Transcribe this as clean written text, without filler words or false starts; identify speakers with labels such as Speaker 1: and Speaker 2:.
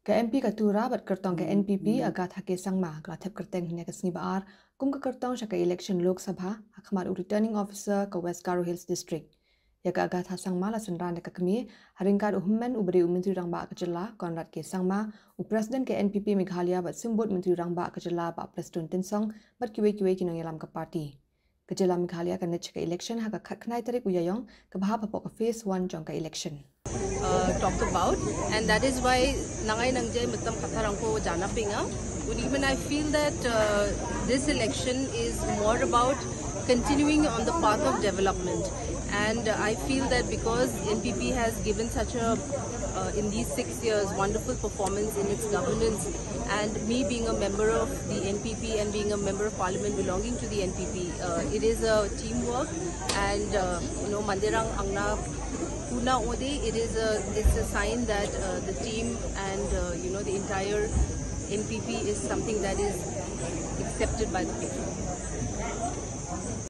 Speaker 1: Ke MP katura bat kyrteng ke NPP Agatha ke sangma kla Thep kyrteng hnya ke sni baar kum ke kyrteng sha ke Elekshon Lok Sabha hakmat returning officer ke West Garo Hills district. Ya ke Agatha sangma la senran de kami haringkar uhmen ubri menteri rang ba kejela konrad ke sangma presiden ke NPP Meghalaya bat simbot menteri rang ba kejela ba presiden tensong bat kiwe kinong yalam ke parti. Kejela Meghalaya kan ke election ha ka khnai tarik uyayong ke bahap ke phase 1 jong ke election.
Speaker 2: Talk about, and that is why nangai nangjay matam katharang ko jana pinga. But even I feel that this election is more about continuing on the path of development, and I feel that because NPP has given such a in these 6 years wonderful performance in its governance, and me being a member of the NPP and being a member of parliament belonging to the NPP, it is a teamwork, and mandirang angna Puna Ode, it's a sign that the team and the entire NPP is something that is accepted by the people.